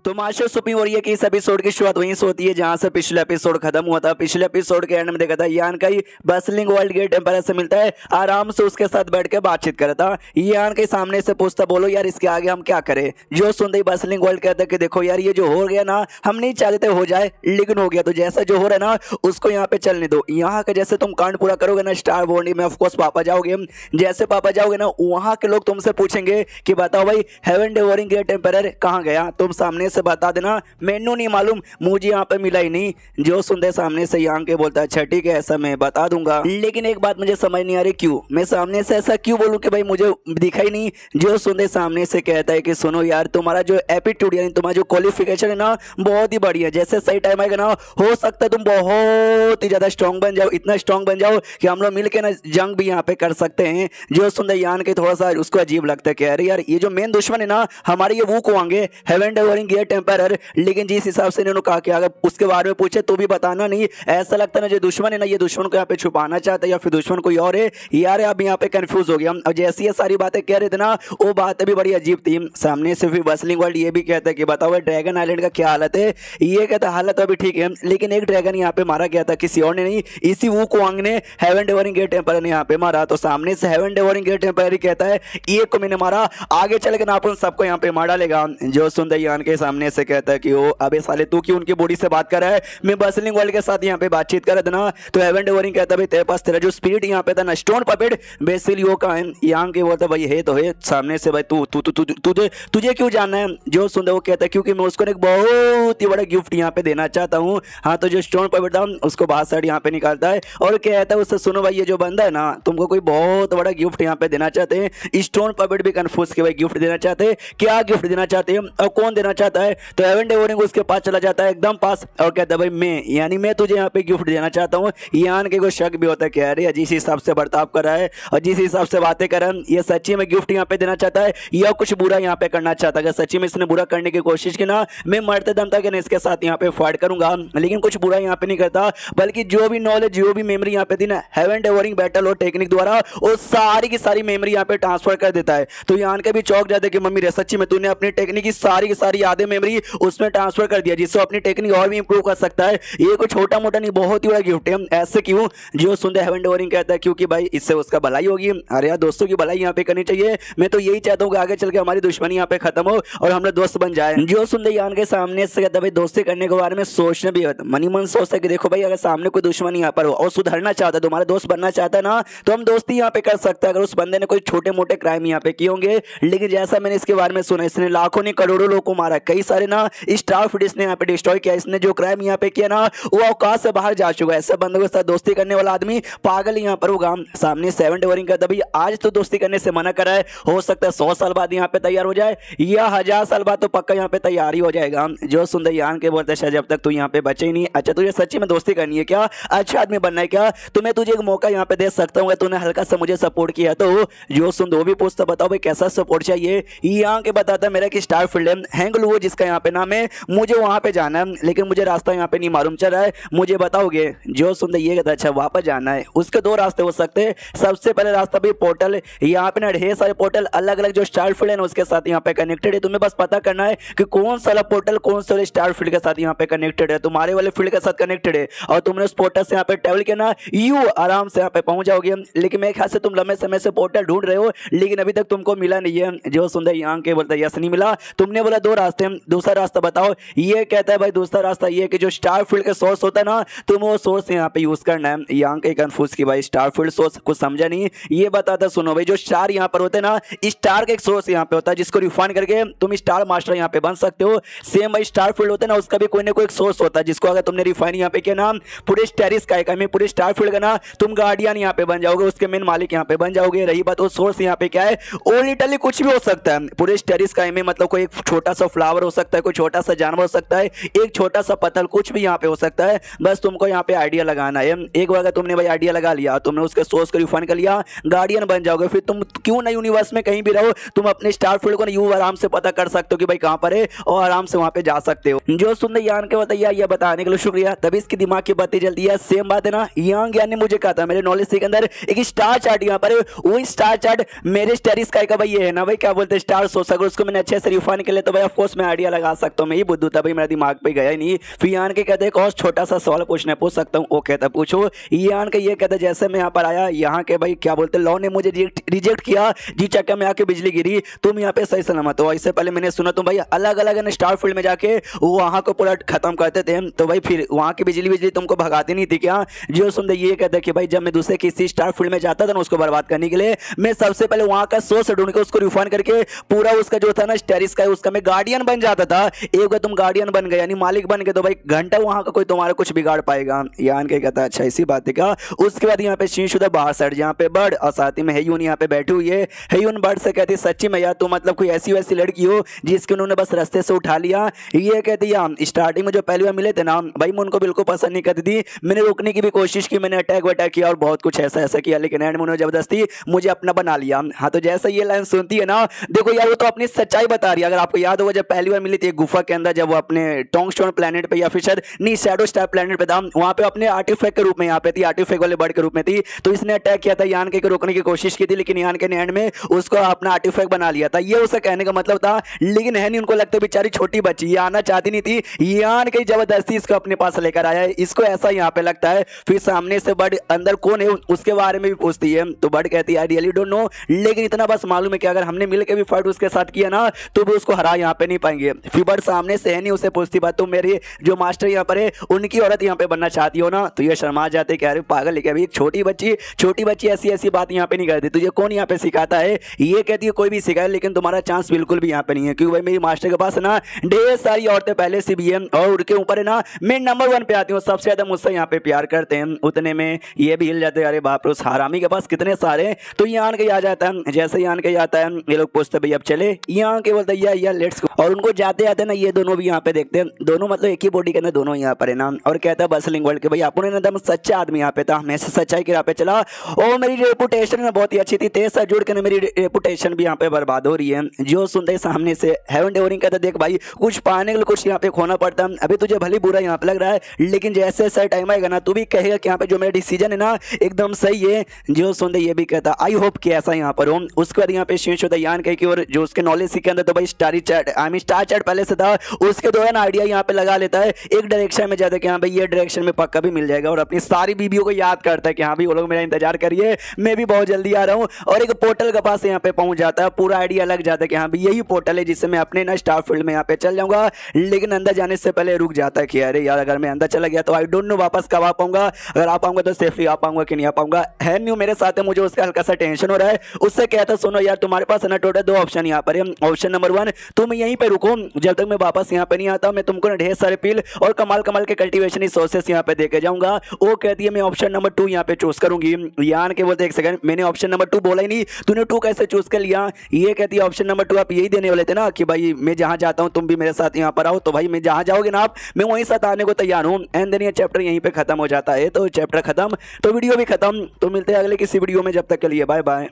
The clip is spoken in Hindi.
तो मास्टर सुप्रीम हो रही है कि इस एपिसोड की शुरुआत वहीं से होती है जहां से पिछले एपिसोड खत्म हुआ था। पिछले एपिसोड के एंड में देखा था यान का ही बसलिंग वर्ल्ड गेट टेम्पर से मिलता है, आराम से उसके साथ बैठ के बातचीत करा था। यान के सामने से पूछता, बोलो यार इसके आगे हम क्या करें। जो सुनते ही बसलिंग वर्ल्ड कहता है कि देखो यार ये जो हो गया ना, हम नहीं चाहते हो जाए लेकिन हो गया, तो जैसा जो हो रहा है ना उसको यहाँ पे चलने दो। यहाँ का जैसे तुम कांड पूरा करोगे ना स्टार बॉन्डी में, ऑफकोर्स पापा जाओगे, जैसे पापा जाओगे ना वहां के लोग तुमसे पूछेंगे कि बताओ भाई हेवन डेवोरिंग ग्रेट टेम्पर कहाँ गया। तुम सामने से बता देना मेनू नहीं मालूम, मुझे यहाँ पे मिला ही नहीं। जो सुनते सामने से यांग के बोलता है अच्छा ठीक है ऐसा मैं बता दूंगा, लेकिन एक बात मुझे समझ नहीं आ रही क्यों मैं सामने से ऐसा क्यों बोलूं कि भाई मुझे दिखा ही नहीं। जो सुनते सामने से कहता है कि सुनो यार तुम्हारा जो एप्टीट्यूड यानी तुम्हारा जो क्वालिफिकेशन है ना बहुत ही बढ़िया, जैसे सही टाइम आएगा ना हो सकता है तुम बहुत ही ज्यादा स्ट्रॉन्ग बन जाओ, इतना स्ट्रॉन्ग बन जाओ कि हम लोग मिलकर ना जंग भी यहाँ पे कर सकते हैं। जो सुनते यान के थोड़ा सा उसको अजीब लगता है कि अरे यार ये जो मेन दुश्मन है ना हमारे ये वो कुआंगे हेवन डेवोरिंग ग्रेट टेम्पर, लेकिन जिस हिसाब से इन्होंने कहा कि अगर उसके बारे में पूछे तो भी बताना नहीं। ऐसा लगता है ना जो दुश्मन है ना ये दुश्मन को यहाँ पे छुपाना चाहता है या फिर दुश्मन कोई और है। यार अब यहाँ पे कंफ्यूज हो गया। और जैसी ये सारी बातें कह रहे थे ना वो बातें भी बड़ी अजीब थी। सामने से फिर बसलिंग वर्ल्ड ये भी कहता है कि बताओ ड्रैगन आइलैंड का क्या हालत है। ये कहता है हालत अभी ठीक है, लेकिन एक ड्रैगन यहाँ पे मारा गया था, किसी और ने नहीं, इसी वो कुआंग ने हेवन डेवोरिंग ग्रेट टेम्पर ने यहाँ पे मारा। तो सामने से हेवन डेवोरिंग ग्रेट टेम्पर कहता है एक को मैंने मारा, आगे चल के ना अपन सबको यहाँ पे मार डालेगा। जो सुंदर यान के सामने से कहता है कि ओ अबे साले तू क्यों उनकी बॉडी से बात कर रहा है, मैं बसलिंग वर्ल्ड के साथ यहाँ पे बातचीत कर रहा था ना। तो हेवन डेवोरिंग कहता है तेरे पास तेरा जो स्पिरिट यहाँ पे था ना स्टोन पपेट बेसिल यो का है। यांग के बोलता भाई है तो है, सामने से भाई तू तू तू तुझे क्यों जानना है। जो सुंदर वो कहता है क्योंकि मैं उसको एक बहुत ही बड़ा गिफ्ट यहाँ पे देना चाहता हूँ। हाँ तो जो स्टोन पपेट था उसको बाहर साइड यहाँ पे निकालता है और कहता है उससे सुनो भाई ये जो बंदा है ना तुमको कोई बहुत बड़ा गिफ्ट यहाँ पे देना चाहते हैं। स्टोन पपेट भी कंफ्यूज के भाई गिफ्ट देना चाहते हैं, क्या गिफ्ट देना चाहते हैं और कौन देना चाहता है। तो हेवन डेवोरिंग उसके पास चला जाता है एकदम पास और कहता है भाई मैं यानी मैं तुझे यहाँ पे गिफ्ट देना चाहता हूँ। यान के को शक भी होता है कि अरे जिस हिसाब से बर्ताव कर रहा है और जिस हिसाब से बातें कर रहा है ये सच्ची में गिफ्ट यहाँ पे देना चाहता है या कुछ बुरा यहाँ पे करना चाहता है। अगर सच्ची में इसने बुरा करने की कोशिश की ना मैं मरते दम तक इसके साथ यहाँ पे फाइट करूंगा, लेकिन कुछ बुरा यहाँ पे नहीं करता, बल्कि जो भी नॉलेज जो भी मेमोरी यहाँ पे थी ना हेवन डेवोरिंग बैटल और टेक्निक द्वारा वो सारी की सारी मेमोरी यहाँ पे ट्रांसफर कर देता है। तो यान के भी चौक जाते कि मम्मी रे सच्ची में तूने अपनी टेक्निक की सारी यादें मेमोरी उसमें ट्रांसफर कर दिया जिससे अपनी टेक्निक और भी इंप्रूव कर सकता है। ये कोई छोटा मोटा नहीं बहुत ही बड़ा गिफ्ट है। ऐसे क्यों। जो सुंदर हेवन डेवोरिंग कहता है क्योंकि भाई इससे उसका भलाई होगी। अरे यार दोस्तों की भलाई यहाँ पे करनी चाहिए, मैं तो यही चाहता हूँ कि आगे चल के हमारी दुश्मनी यहाँ पे खत्म हो और हम लोग दोस्त बन जाए। जो सुंदर यान के सामने से कहता है भाई दोस्ती करने के बारे में सोचने भी मनी मन सोचता है कि देखो भाई अगर सामने कोई दुश्मन यहाँ पर हो और सुधरना चाहता है तुम्हारा दोस्त बनना चाहता है ना तो हम दोस्ती यहाँ पे कर सकते हैं अगर उस बंदे ने कोई छोटे मोटे क्राइम यहाँ पे किए होंगे। लेकिन जैसा मैंने इसके बारे में सुना इसने लाखों ने करोड़ों लोगों को मारा, कई सारे ना स्टार फीड इसने यहाँ पे डिस्ट्रॉय किया, इसने जो क्राइम यहाँ पे किया ना वो औकात से बाहर जा चुका है। ऐसे बंदों के साथ दोस्ती करने वाला आदमी पागल यहाँ पर होगा। सामने हेवन डेवोरिंग कहता भाई आज तो दोस्ती करने से मना करा है, हो सकता है 100 साल बाद यहाँ पे तैयार हो जाए या 1000 साल बाद तो पक्का यहाँ पे तैयार ही हो जाएगा। जो सुंदर यान के बोलते हैं जब तक तू यहाँ पे बचे ही नहीं। अच्छा तुझे सच्ची में दोस्ती करनी है क्या, अच्छा आदमी बनना है क्या, तो मैं तुझे एक मौका यहाँ पे दे सकता हूँ, तूने हल्का सा मुझे सपोर्ट किया तो। जो सुंदर वो भी पूछता बताओ भाई कैसा सपोर्ट चाहिए। यहाँ के बताता मेरा कि स्टार फील्ड हैंगलू जिसका यहाँ पे नाम है, मुझे वहां पे जाना है लेकिन मुझे रास्ता यहाँ पे नहीं मालूम चल रहा है, मुझे बताओगे। जो सुंदर ये कहता अच्छा वापस जाना है, उसके दो रास्ते हो सकते हैं। सबसे पहले रास्ता भी पोर्टल, यहाँ पे ना ढेर सारे पोर्टल अलग अलग जो स्टार फील्ड है ना उसके साथ यहाँ पे कनेक्टेड है। तुम्हें बस पता करना है कि कौन सा पोर्टल कौन से स्टार फील्ड के साथ यहाँ पे कनेक्टेड है, तुम्हारे वाले फील्ड के साथ कनेक्टेड है और तुमने उस पोर्टल से यहाँ पे ट्रेवल किया ना यू आराम से यहाँ पे पहुंच जाओगे। लेकिन मेरे ख्याल से तुम लंबे समय से पोर्टल ढूंढ रहे हो लेकिन अभी तक तुमको मिला नहीं है। जो सुंदर यहाँ के बोलता है यस नहीं मिला, तुमने बोला दो रास्ते, दूसरा रास्ता बताओ। ये कहता है भाई दूसरा रास्ता ये कि जो स्टार फील्ड का सोर्स होता है ना तुम वो सोर्स यहाँ पे यूज करना है। यहाँ के कंफ्यूज की भाई स्टार फील्ड सोर्स कुछ समझा नहीं, ये बताता सुनो भाई जो स्टार यहाँ पर होते हैं ना स्टार का एक सोर्स यहाँ पे होता है जिसको रिफाइन करके तुम स्टार मास्टर यहाँ पे बन सकते हो। सेम भाई स्टार फील्ड होते हैं ना उसका भी कोई ना कोई एक सोर्स होता है जिसको अगर तुमने रिफाइन यहाँ पे किया ना पूरे स्टेरिस का में पूरे स्टार फील्ड का ना तुम गार्डियन यहाँ पे बन जाओगे, उसके मेन मालिक यहाँ पे बन जाओगे। रही बात वो सोर्स यहाँ पे क्या है वो लिटरली कुछ भी हो सकता है पूरे स्टेरिस का में, मतलब कोई एक छोटा सा फ्लावर हो सकता है, कोई छोटा सा जानवर हो सकता है, एक छोटा सा पत्थर, कुछ भी यहाँ पे हो सकता है। बस तुमको यहाँ पे आइडिया लगाना है। एक बार तुमने भाई आइडिया लगा लिया तुमने उसके सोर्स को रिफाइन कर लिया गार्डियन बन जाओगे। फिर तुम क्यों ना यूनिवर्स में कहीं भी रहो तुम अपने स्टार फील्ड को यू आराम से पता कर सकते हो कि भाई कहां पर है और आराम से वहां पे जा सकते हो। जो सुंदर यान के बताइए ये बताने के लिए शुक्रिया, तभी इसकी दिमाग की बत्ती जल्दी है। सेम बात है ना यांग यान ने मुझे कहा था मेरे नॉलेज के अंदर एक स्टार चार्ट यहाँ पर है, वो स्टार चार्ट मेरे स्टेरिस का भाई ये है ना भाई क्या बोलते हैं स्टार सोर्स, अगर उसको मैंने अच्छे से रिफाइन कर लिया तो भाई ऑफ कोर्स मैं आइडिया लगा सकता हूँ मैं ही बुद्धू था भाई, मेरा दिमाग पे गया ही नहीं। फिर यान के कहते एक और छोटा सा सवाल पूछ सकता हूँ। वो कहता पूछो। यान के ये कहते जैसे मैं यहाँ पर आया, यहाँ के भाई क्या बोलते लॉ ने मुझे रिजेक्ट किया, जी चक्कर में आके बिजली गिरी, तुम यहाँ पे सही सलामत हो। इससे पहले मैंने सुना तुम भाई अलग अलग स्टार फील्ड में जाके वहां को पूरा खत्म करते थे, तो भाई फिर वहां की बिजली तुमको भगाती नहीं थी क्या? जो सुनते ये कहते कि भाई जब मैं दूसरे किसी स्टार फील्ड में जाता था ना उसको बर्बाद करने के लिए, मैं सबसे पहले वहां का सोर्स ढूंढ के उसको रिफाइन करके पूरा उसका जो था ना स्टेरिस का उसका मैं गार्डियन बन जाता था। एक बार तुम गार्डियन बन गए यानी मालिक बन गए तो भाई घंटा वहां का कोई तुम्हारा कुछ बिगाड़ पाएगा। यान के कहता अच्छा इसी बात है क्या? उसके बाद यहाँ पे शीशुदा बाहर साइड जहाँ पे बर्ड और साथ ही में हेयून यहाँ पे बैठी हुई है। हेयून बर्ड से कहती सच्ची में यार तू मतलब कोई ऐसी वैसी लड़की हो जिसकी उन्होंने बस रास्ते से उठा लिया। ये कहती है स्टार्टिंग में जो पहली बार मिले थे ना भाई मैं उनको बिल्कुल पसंद नहीं करती थी, मैंने रोकने की भी कोशिश की, मैंने अटैक वटैक किया और बहुत कुछ ऐसा ऐसा किया, लेकिन एंड में उन्होंने जबरदस्ती मुझे अपना बना लिया। हाँ तो जैसे ये लाइन सुनती है ना, देखो यार वो तो अपनी सच्चाई बता रही है। अगर आपको याद होगा जब पहली बार मिली थी गुफा के अंदर, जब वो अपने टोंगस्टोन प्लेनेट पे या फिर शायद नहीं शैडो स्टार प्लेनेट पे था, वहां पे अपने आर्टिफैक्ट के रूप में यहाँ पे थी, आर्टिफैक्ट वाले बर्ड के रूप में थी, तो इसने अटैक किया था यान के रोकने की कोशिश की थी, लेकिन यान के ने एंड में उसको अपना आर्टिफैक्ट बना लिया था। ये उसका कहने का मतलब था, लेकिन है नहीं उनको लगता बेचारी छोटी बच्ची ये आना चाहती नहीं थी, यान के जबरदस्ती इसको अपने पास लेकर आया है, इसको ऐसा यहाँ पे लगता है। फिर सामने से बर्ड अंदर कौन है उसके बारे में भी पूछती है, तो बर्ड कहती है आई रियली डोंट नो, लेकिन इतना बस मालूम है कि अगर हमने मिलकर भी फाइट उसके साथ किया ना तो भी उसको हरा यहाँ पे नहीं पाएंगे। फिर बर्ड सामने से है नहीं उसे पूछती बात तुम मेरी जो मास्टर यहाँ पर है उनकी औरत यहाँ पे बनना चाहती हो ना, तो ये शर्मा जाते कह रहे पागल है क्या, अभी एक छोटी बच्ची ऐसी ऐसी बात यहाँ पे नहीं करती, तुझे कौन यहाँ पे सिखाता है? ये कहती है कोई भी सिखाए लेकिन तुम्हारा चांस बिल्कुल भी यहाँ पे नहीं है, क्योंकि भाई मेरी मास्टर के पास ना ढेर सारी औरतें पहले से भी है और उनके ऊपर है ना मैं नंबर 1 पे आती हूँ, सबसे ज्यादा मुझसे यहाँ पे प्यार करते हैं। उतने में ये भी हिल जाते हैं, अरे बाप रे उस हरामी के पास कितने सारे। तो यहाँ के आ जाता है, जैसे यहाँ के आता है ये लोग पूछते भाई अब चले, यहाँ के बोलते या लेट्स, और उनको जाते आते ना ये दोनों भी यहाँ पे देखते हैं, दोनों मतलब एक ही बॉडी के अंदर दोनों यहाँ पर है ना, और कहता है बसलिंग वर्ल्ड के भाई आपने ना सच्चा आदमी यहाँ पे था, हमेशा सच्चाई की राह पे चला और मेरी रेपुटेशन ना बहुत ही अच्छी थी, तेज साथ जुड़ के मेरी रेपुटेशन भी यहाँ पे बर्बाद हो रही है। जो सुनते सामने से हेवन डेवरिंग कहता देख भाई कुछ पाने के लिए कुछ यहाँ पे खोना पड़ता है, अभी तुझे भली बुरा यहाँ पे लग रहा है लेकिन जैसे सही टाइम आएगा ना तू भी कहेगा कि यहाँ पे जो मेरा डिसीजन है ना एकदम सही है। जो सुनते ये भी कहता आई होप कि ऐसा यहाँ पर हो। उसके बाद यहाँ पे शीर्ष होता यान कह की और जो उसके नॉलेज के अंदर तो भाई starry chat I mean star chat पहले से था, उसके दौरान आइडिया यहाँ पे लगा लेता है एक डायरेक्शन में जाता है कि हाँ भाई ये डायरेक्शन में पक्का भी मिल जाएगा, और अपनी सारी बीबियों को याद करता है कि हाँ भाई वो लोग मेरा इंतजार करिए मैं भी बहुत जल्दी आ रहा हूँ, और एक पोर्टल के पास यहाँ पे पहुंच जाता है। पूरा आइडिया लग जाता है कि हाँ भाई यही पोर्टल है जिससे मैं अपने ना स्टार फील्ड में यहाँ पे चल जाऊंगा, लेकिन अंदर जाने से पहले रुक जाता है कि अरे यार अगर मैं अंदर चला गया तो आई डोंट नो वापस कब आ पाऊंगा, अगर आ पाऊंगा तो सेफली आ पाऊंगा कि नहीं आ पाऊंगा, है न्यू मेरे साथ है, मुझे उसका हल्का सा टेंशन हो रहा है। उससे कहता सुनो यार तुम्हारे पास ना टोटल 2 ऑप्शन यहाँ पर है, ऑप्शन नंबर 1 तुम यहीं पे रुको जब तक मैं वापस यहाँ पे नहीं आता, मैं तुमको ना ढेर सारे पिल और कमाल कमाल के कल्टीवेशन रिसोर्सेस यहाँ पे देके जाऊंगा। वो कहती है मैं ऑप्शन नंबर 2 यहाँ पे चूज करूंगी। यान के बोलते एक सेकंड मैंने ऑप्शन नंबर 2 बोला ही नहीं, तूने 2 कैसे चूज कर लिया? ये कहती है ऑप्शन नंबर 2 आप यही देने वाले थे ना कि भाई मैं जहां जाता हूं तुम भी मेरे साथ यहाँ पर आओ, तो भाई मैं जहां जाओगे ना आप मैं वहीं साथ आने को तैयार हूं। एंड देन ये चैप्टर यहीं पे खत्म हो जाता है। तो चैप्टर खत्म तो वीडियो भी खत्म, तो मिलते हैं अगले किसी वीडियो में, जब तक के लिए बाय बाय।